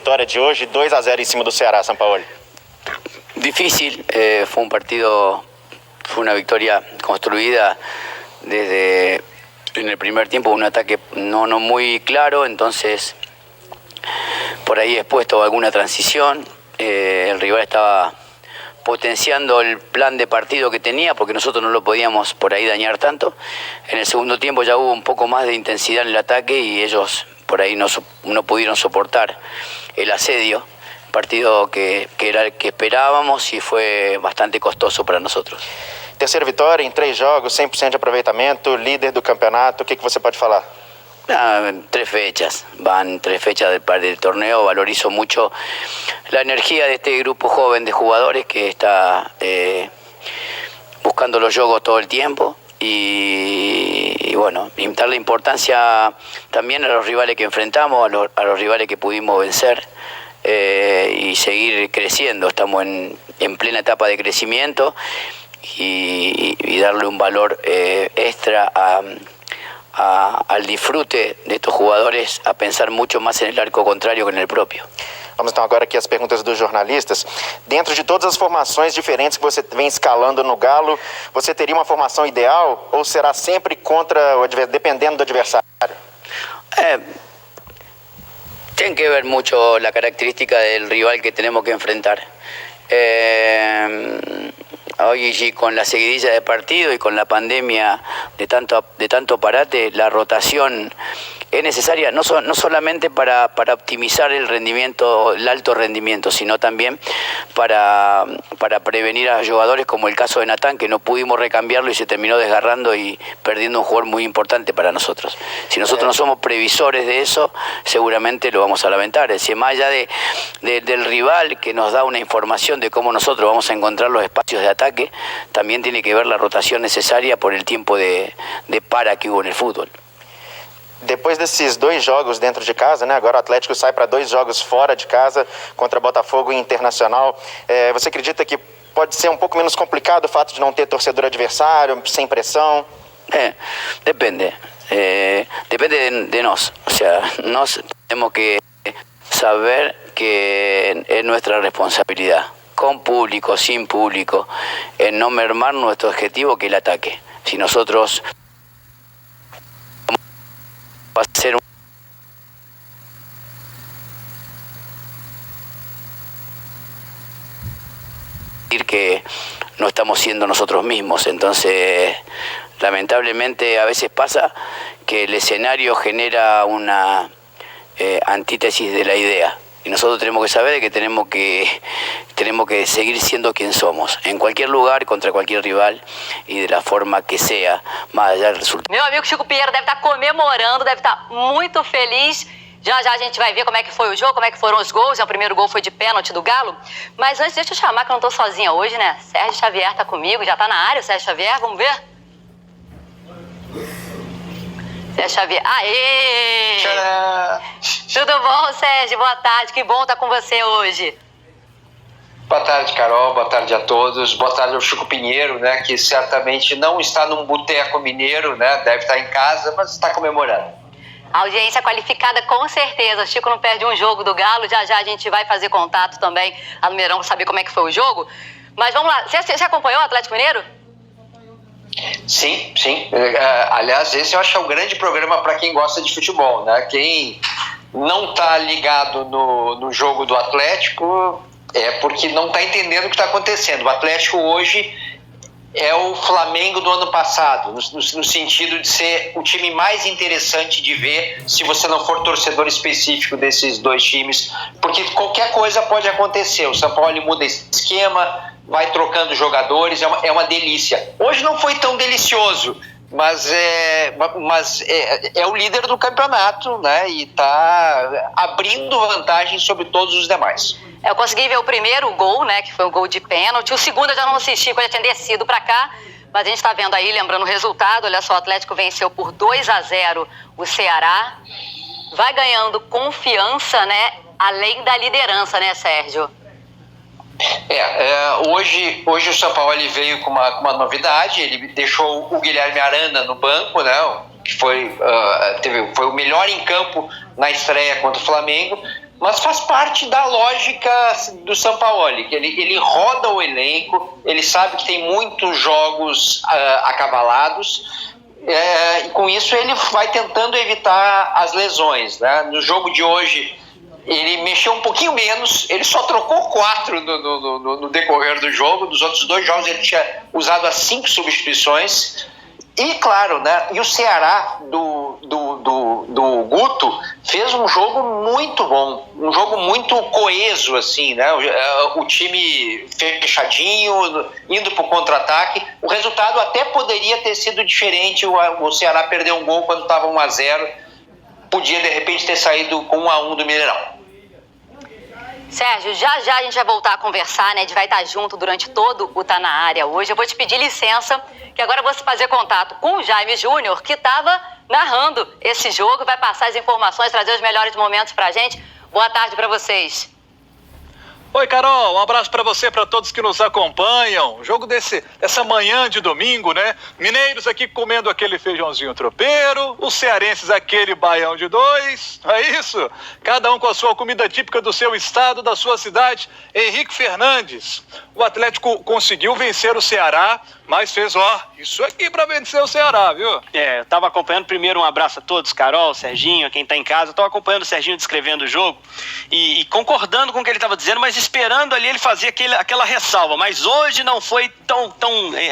vitória de hoje, 2-0 em cima do Ceará, Sampaoli? Difícil, fue una victoria construida desde en el primer tiempo, un ataque no muy claro, entonces por ahí expuesto a alguna transición, el rival estaba potenciando el plan de partido que tenía porque nosotros no lo podíamos por ahí dañar tanto. En el segundo tiempo ya hubo un poco más de intensidad en el ataque y ellos por ahí no pudieron soportar el asedio, partido que era el que esperábamos y fue bastante costoso para nosotros. Terceira vitória em 3 jogos, 100% de aproveitamento, líder do campeonato, o que você pode falar? 3 fechas, van 3 fechas del torneo, valorizo mucho la energía de este grupo joven de jugadores que está buscando los jogos todo el tiempo y bueno, darle importancia también a los rivales que enfrentamos, a los rivales que pudimos vencer y seguir creciendo. Estamos en plena etapa de crecimiento y darle un valor extra al disfrute de estos jugadores, a pensar mucho más en el arco contrario que en el propio. Vamos então agora aqui às perguntas dos jornalistas. Dentro de todas as formações diferentes que você vem escalando no Galo, você teria uma formação ideal ou será sempre contra o adversário, dependendo do adversário? Tiene que ver mucho la característica del rival que tenemos que enfrentar. Hoy con la seguidilla de partido y con la pandemia de tanto parate, la rotación es necesaria no solamente para optimizar el rendimiento, el alto rendimiento, sino también para prevenir a jugadores como el caso de Natán, que no pudimos recambiarlo y se terminó desgarrando y perdiendo un jugador muy importante para nosotros. Si nosotros no somos previsores de eso, seguramente lo vamos a lamentar. Es decir, más allá del rival que nos da una información de cómo nosotros vamos a encontrar los espacios de ataque, también tiene que ver la rotación necesaria por el tiempo de para que hubo en el fútbol. Depois desses 2 jogos dentro de casa, né? Agora o Atlético sai para 2 jogos fora de casa contra Botafogo e Internacional. Você acredita que pode ser um pouco menos complicado o fato de não ter torcedor adversário, sem pressão? Depende. Depende de nós. O sea, nós temos que saber que es nuestra responsabilidad, con público, sin público, en no mermar nuestro objetivo que es el ataque. Si nosotros va a ser que no estamos siendo nosotros mismos, entonces lamentablemente a veces pasa que el escenario genera una antítesis de la idea y nosotros tenemos que saber que tenemos que seguir siendo quien somos, en cualquier lugar, contra cualquier rival y de la forma que sea, más allá del resultado. Meu amigo Chico Pinheiro deve estar comemorando, deve estar muito feliz. Já já a gente vai ver como é que foi o jogo, como é que foram os gols. O primeiro gol foi de pênalti do Galo. Mas antes, deixa eu chamar, que eu não tô sozinha hoje, né? Sérgio Xavier tá comigo, já tá na área o Sérgio Xavier, vamos ver? Sérgio Xavier, aê! Tcharam! Tudo bom, Sérgio? Boa tarde, que bom estar com você hoje. Boa tarde, Carol. Boa tarde a todos. Boa tarde ao Chico Pinheiro, né, que certamente não está num boteco mineiro, né, deve estar em casa, mas está comemorando. Audiência qualificada, com certeza. O Chico não perde um jogo do Galo. Já já a gente vai fazer contato também lá no Mineirão para saber como é que foi o jogo. Mas vamos lá. Você acompanhou o Atlético Mineiro? Sim, sim. Aliás, esse eu acho que é um grande programa para quem gosta de futebol, né? Quem não está ligado no jogo do Atlético é porque não está entendendo o que está acontecendo. O Atlético hoje é o Flamengo do ano passado, no sentido de ser o time mais interessante de ver se você não for torcedor específico desses 2 times, porque qualquer coisa pode acontecer. O São Paulo muda esquema, vai trocando jogadores, é uma delícia. Hoje não foi tão delicioso, mas é o líder do campeonato, né? E está abrindo vantagem sobre todos os demais. Eu consegui ver o primeiro gol, né, que foi um gol de pênalti. O segundo eu já não assisti, porque eu já tinha descido para cá. Mas a gente está vendo aí, lembrando o resultado. Olha só, o Atlético venceu por 2-0 o Ceará. Vai ganhando confiança, né, além da liderança, né, Sérgio? Hoje o São Paulo veio com uma novidade. Ele deixou o Guilherme Arana no banco, né, que foi o melhor em campo na estreia contra o Flamengo. mas faz parte da lógica do Sampaoli, que ele roda o elenco, ele sabe que tem muitos jogos acavalados, e com isso ele vai tentando evitar as lesões, né? No jogo de hoje ele mexeu um pouquinho menos, ele só trocou 4 no decorrer do jogo. Dos outros 2 jogos ele tinha usado as 5 substituições. E claro, né, e o Ceará do Guto fez um jogo muito bom, um jogo muito coeso, assim, né? O time fechadinho, indo para o contra-ataque. O resultado até poderia ter sido diferente, o Ceará perdeu um gol quando estava 1-0, podia de repente ter saído com 1-1 do Mineirão. Sérgio, já a gente vai voltar a conversar, né? A gente vai estar junto durante todo o Tá Na Área hoje. Eu vou te pedir licença, que agora eu vou fazer contato com o Jaime Júnior, que estava narrando esse jogo, vai passar as informações, trazer os melhores momentos pra gente. Boa tarde pra vocês. Oi, Carol, um abraço para você, para todos que nos acompanham. Jogo dessa manhã de domingo, né? Mineiros aqui comendo aquele feijãozinho tropeiro, os cearenses aquele baião de 2, não é isso? Cada um com a sua comida típica do seu estado, da sua cidade. Henrique Fernandes, o Atlético conseguiu vencer o Ceará, mas fez, isso aqui para vencer o Ceará, viu? Eu tava acompanhando. Primeiro, um abraço a todos, Carol, Serginho, quem tá em casa. Eu tava acompanhando o Serginho descrevendo o jogo e concordando com o que ele tava dizendo, mas esperando ali ele fazer aquela ressalva. Mas hoje não foi tão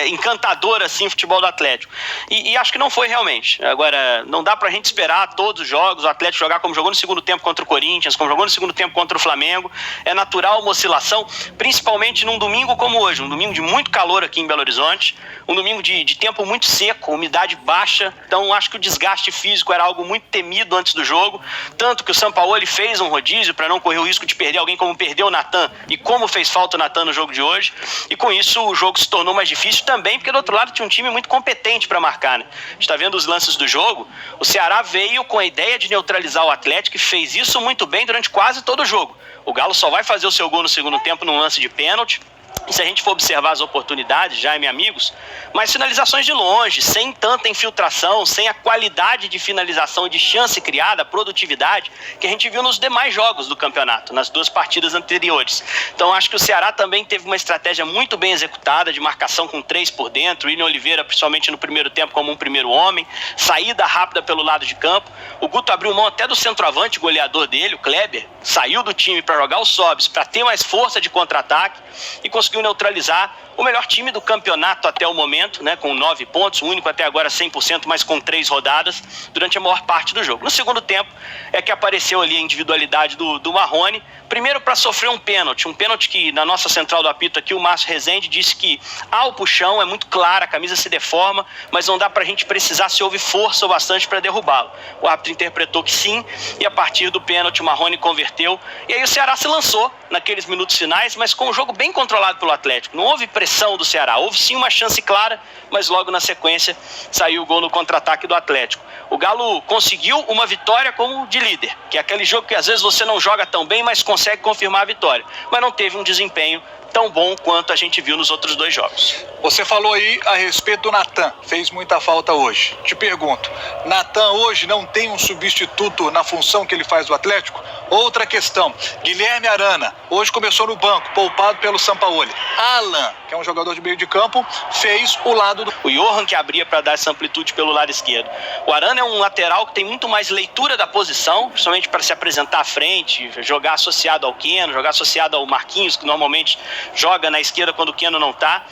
encantador assim o futebol do Atlético. E acho que não foi realmente. Agora, não dá pra gente esperar todos os jogos, o Atlético jogar como jogou no segundo tempo contra o Corinthians, como jogou no segundo tempo contra o Flamengo. É natural uma oscilação, principalmente num domingo como hoje, um domingo de muito calor aqui em Belo Horizonte. Um domingo de tempo muito seco, umidade baixa, então acho que o desgaste físico era algo muito temido antes do jogo, tanto que o Sampaoli fez um rodízio para não correr o risco de perder alguém como perdeu o Natan e como fez falta o Natan no jogo de hoje, e com isso o jogo se tornou mais difícil também, porque do outro lado tinha um time muito competente para marcar, né? A gente está vendo os lances do jogo, o Ceará veio com a ideia de neutralizar o Atlético e fez isso muito bem durante quase todo o jogo. O Galo só vai fazer o seu gol no segundo tempo num lance de pênalti. E se a gente for observar as oportunidades, Jaime, amigos, mas finalizações de longe, sem tanta infiltração, sem a qualidade de finalização, de chance criada, a produtividade que a gente viu nos demais jogos do campeonato, nas 2 partidas anteriores. Então acho que o Ceará também teve uma estratégia muito bem executada, de marcação com 3 por dentro, William Oliveira principalmente no primeiro tempo como um primeiro homem, saída rápida pelo lado de campo. O Guto abriu mão até do centroavante goleador dele, o Kleber, saiu do time para jogar o Sobis, para ter mais força de contra-ataque e conseguiu neutralizar o melhor time do campeonato até o momento, né, com 9 pontos, o único até agora 100%, mas com 3 rodadas durante a maior parte do jogo. No segundo tempo é que apareceu ali a individualidade do Marrone, primeiro para sofrer um pênalti que na nossa central do apito aqui, o Márcio Rezende disse que há o puxão, é muito claro, a camisa se deforma, mas não dá pra gente precisar se houve força o bastante para derrubá-lo. O árbitro interpretou que sim, e a partir do pênalti o Marrone converteu, e aí o Ceará se lançou naqueles minutos finais, mas com um jogo bem controlado pelo Atlético. Não houve pressão do Ceará, houve sim uma chance clara, mas logo na sequência saiu o gol no contra-ataque do Atlético. O Galo conseguiu uma vitória como de líder, que é aquele jogo que às vezes você não joga tão bem, mas consegue confirmar a vitória, mas não teve um desempenho tão bom quanto a gente viu nos outros 2 jogos. Você falou aí a respeito do Natan, fez muita falta hoje. Te pergunto, Natan hoje não tem um substituto na função que ele faz do Atlético? Outra questão, Guilherme Arana, hoje começou no banco, poupado pelo Sampaoli. Alan, que é um jogador de meio de campo, fez o lado do... O Johan que abria para dar essa amplitude pelo lado esquerdo. O Arana é um lateral que tem muito mais leitura da posição, principalmente para se apresentar à frente, jogar associado ao Keno, jogar associado ao Marquinhos, que normalmente joga na esquerda quando o Keno não está.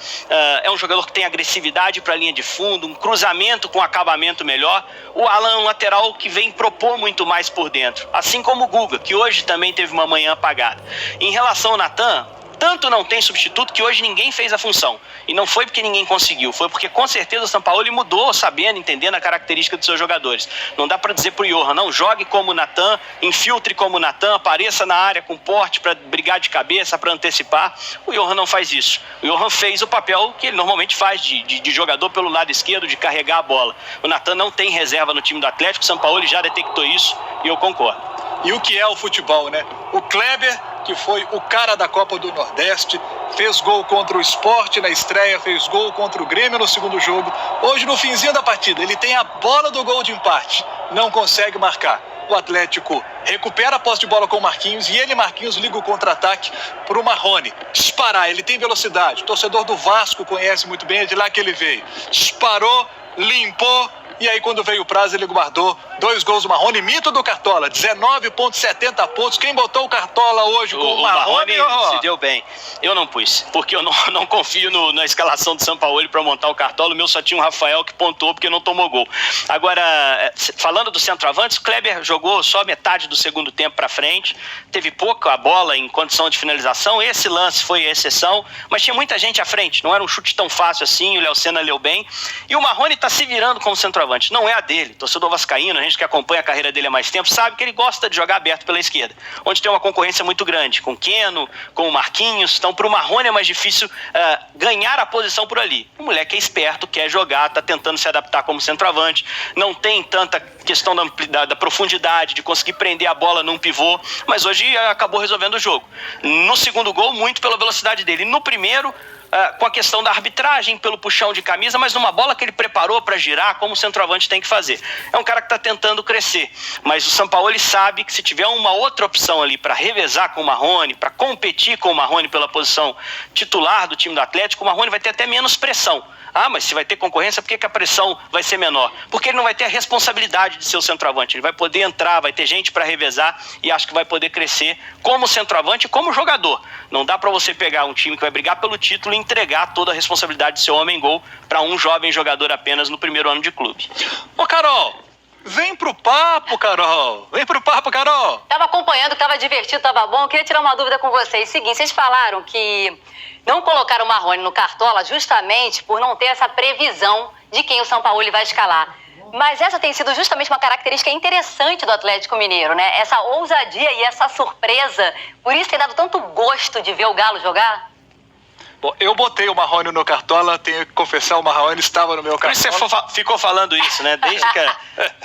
É um jogador que tem agressividade para a linha de fundo, um cruzamento com acabamento melhor. O Alan é um lateral que vem propor muito mais por dentro, assim como o Guga, que hoje também teve uma manhã apagada. Em relação ao Natan, tanto não tem substituto que hoje ninguém fez a função. E não foi porque ninguém conseguiu, foi porque com certeza o Sampaoli mudou, sabendo, entendendo a característica dos seus jogadores. Não dá para dizer pro Johan, não, jogue como o Natan, infiltre como o Natan, apareça na área com porte para brigar de cabeça, para antecipar. O Johan não faz isso. O Johan fez o papel que ele normalmente faz de jogador pelo lado esquerdo, de carregar a bola. O Natan não tem reserva no time do Atlético, o Sampaoli já detectou isso e eu concordo. E o que é o futebol, né? O Kleber, que foi o cara da Copa do Nordeste, fez gol contra o Sport na estreia, fez gol contra o Grêmio no segundo jogo. Hoje, no finzinho da partida, ele tem a bola do gol de empate, não consegue marcar. o Atlético recupera a posse de bola com o Marquinhos e ele, Marquinhos, liga o contra-ataque para o Marrone disparar. Ele tem velocidade, o torcedor do Vasco conhece muito bem, é de lá que ele veio. Disparou, limpou. E aí, quando veio o prazo, ele guardou 2 gols do Marrone. Mito do Cartola, 19,70 pontos. Quem botou o Cartola hoje com o Marrone? Se deu bem. Eu não pus, porque eu não confio na escalação do Sampaoli para montar o Cartola. O meu só tinha o Rafael que pontuou porque não tomou gol. Agora, falando do centroavante, o Kleber jogou só metade do segundo tempo para frente. Teve pouca bola em condição de finalização. Esse lance foi a exceção, mas tinha muita gente à frente. Não era um chute tão fácil assim. O Léo Senna leu bem. E o Marrone está se virando como centroavante. Não é a dele. Torcedor vascaíno, a gente que acompanha a carreira dele há mais tempo, sabe que ele gosta de jogar aberto pela esquerda, onde tem uma concorrência muito grande, com o Keno, com o Marquinhos. Então, para o Marrone é mais difícil ganhar a posição por ali. O moleque é esperto, quer jogar, está tentando se adaptar como centroavante, não tem tanta questão da profundidade, de conseguir prender a bola num pivô, mas hoje acabou resolvendo o jogo. No segundo gol, muito pela velocidade dele. No primeiro, com a questão da arbitragem, pelo puxão de camisa, mas numa bola que ele preparou para girar, como o centroavante tem que fazer. É um cara que está tentando crescer, mas o Sampaoli sabe que se tiver uma outra opção ali para revezar com o Marrone, para competir com o Marrone pela posição titular do time do Atlético, o Marrone vai ter até menos pressão. Ah, mas se vai ter concorrência, por que a pressão vai ser menor? Porque ele não vai ter a responsabilidade de ser o centroavante. Ele vai poder entrar, vai ter gente para revezar e acho que vai poder crescer como centroavante e como jogador. Não dá para você pegar um time que vai brigar pelo título e entregar toda a responsabilidade de ser homem-gol para um jovem jogador apenas no primeiro ano de clube. Ô, Carol, vem pro papo, Carol. Vem pro papo, Carol. Tava acompanhando, tava divertido, tava bom. Queria tirar uma dúvida com vocês. Seguinte, vocês falaram que não colocaram o Marrone no Cartola justamente por não ter essa previsão de quem o Sampaoli vai escalar. Mas essa tem sido justamente uma característica interessante do Atlético Mineiro, né? Essa ousadia e essa surpresa. Por isso tem dado tanto gosto de ver o Galo jogar. Bom, eu botei o Marrone no Cartola, tenho que confessar, o Marrone estava no meu Cartola. Por isso você ficou falando isso, né? Desde que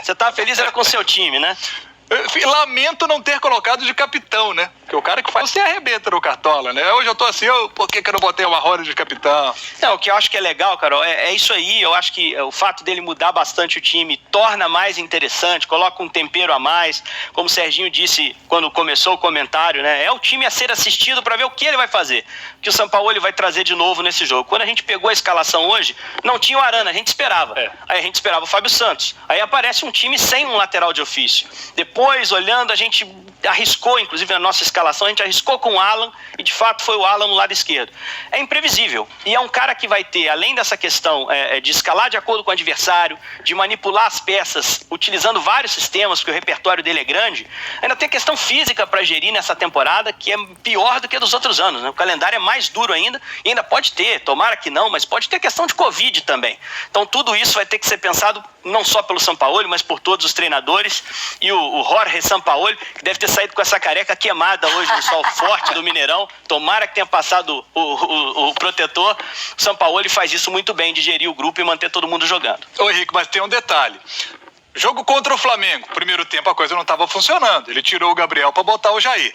você estava feliz era com o seu time, né? Lamento não ter colocado de capitão, né? Porque o cara que faz, você arrebenta no Cartola, né? Hoje eu tô assim, por que eu não botei o Marrone de capitão? Não, o que eu acho que é legal, Carol, é isso aí. Eu acho que o fato dele mudar bastante o time torna mais interessante, coloca um tempero a mais. Como o Serginho disse quando começou o comentário, né? É o time a ser assistido para ver o que ele vai fazer, o que o Sampaoli vai trazer de novo nesse jogo. Quando a gente pegou a escalação hoje, não tinha o Arana, a gente esperava. Aí a gente esperava o Fábio Santos. Aí aparece um time sem um lateral de ofício. Depois, olhando, a gente arriscou, inclusive na nossa escalação, a gente arriscou com o Alan e de fato foi o Alan no lado esquerdo. É imprevisível e é um cara que vai ter, além dessa questão de escalar de acordo com o adversário, de manipular as peças utilizando vários sistemas, porque o repertório dele é grande, ainda tem a questão física para gerir nessa temporada que é pior do que a dos outros anos, né? O calendário é mais duro ainda e ainda pode ter, tomara que não, mas pode ter questão de Covid também. Então tudo isso vai ter que ser pensado não só pelo Sampaoli, mas por todos os treinadores e o Jorge Sampaoli, que deve ter saído com essa careca queimada hoje no sol forte do Mineirão. Tomara que tenha passado o protetor. O Sampaoli faz isso muito bem, de gerir o grupo e manter todo mundo jogando. Ô, Henrique, mas tem um detalhe. Jogo contra o Flamengo, primeiro tempo a coisa não estava funcionando. Ele tirou o Gabriel para botar o Jair.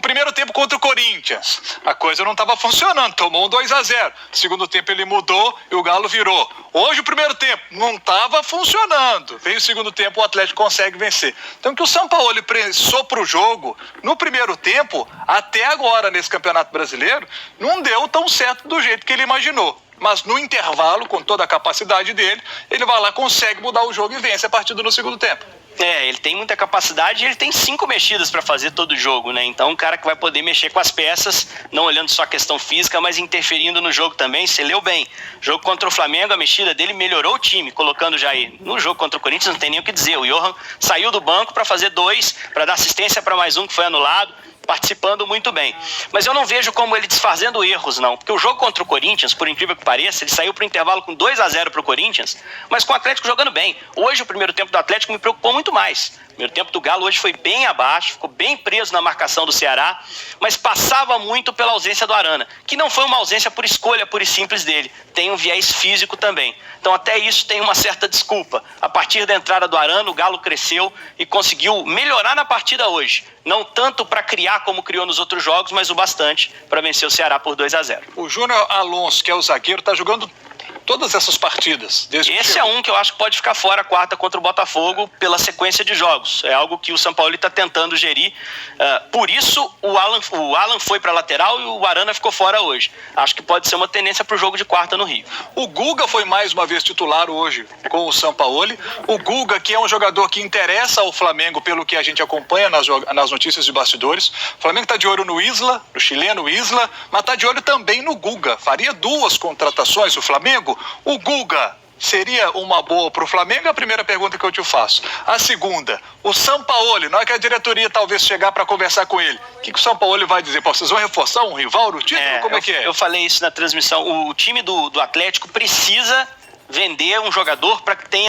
Primeiro tempo contra o Corinthians, a coisa não estava funcionando, tomou um 2-0. Segundo tempo ele mudou e o Galo virou. Hoje o primeiro tempo não estava funcionando. Veio o segundo tempo, o Atlético consegue vencer. Então que o Sampaoli prensou para o jogo, no primeiro tempo, até agora nesse Campeonato Brasileiro, não deu tão certo do jeito que ele imaginou. Mas no intervalo, com toda a capacidade dele, ele vai lá, consegue mudar o jogo e vence a partida no segundo tempo. Ele tem muita capacidade e ele tem 5 mexidas para fazer todo o jogo, né? Então, um cara que vai poder mexer com as peças, não olhando só a questão física, mas interferindo no jogo também. Você leu bem. Jogo contra o Flamengo, a mexida dele melhorou o time, colocando o Jair. No jogo contra o Corinthians não tem nem o que dizer. O Johan saiu do banco para fazer 2, para dar assistência para mais um que foi anulado, participando muito bem. Mas eu não vejo como ele desfazendo erros, não. Porque o jogo contra o Corinthians, por incrível que pareça, ele saiu para o intervalo com 2-0 para o Corinthians, mas com o Atlético jogando bem. Hoje, o primeiro tempo do Atlético me preocupou muito mais. O primeiro tempo do Galo hoje foi bem abaixo, ficou bem preso na marcação do Ceará, mas passava muito pela ausência do Arana, que não foi uma ausência por escolha pura e simples dele. Tem um viés físico também. Então até isso tem uma certa desculpa. A partir da entrada do Arana, o Galo cresceu e conseguiu melhorar na partida hoje. Não tanto para criar como criou nos outros jogos, mas o bastante para vencer o Ceará por 2-0. O Júnior Alonso, que é o zagueiro, está jogando todas essas partidas. Esse é um que eu acho que pode ficar fora a quarta contra o Botafogo pela sequência de jogos. É algo que o São Paulo está tentando gerir. Por isso, o Alan foi para a lateral e o Arana ficou fora hoje. Acho que pode ser uma tendência para o jogo de quarta no Rio. O Guga foi mais uma vez titular hoje com o Sampaoli. O Guga, que é um jogador que interessa ao Flamengo, pelo que a gente acompanha nas notícias de bastidores. O Flamengo está de olho no Isla, no chileno Isla, mas está de olho também no Guga. Faria 2 contratações o Flamengo. O Guga seria uma boa para o Flamengo? É a primeira pergunta que eu te faço. A segunda, o Sampaoli, na hora que a diretoria talvez chegar para conversar com ele, o que o Sampaoli vai dizer? Pô, vocês vão reforçar um rival no título? Como é que é? Eu falei isso na transmissão. O time do Atlético precisa vender um jogador para que tenha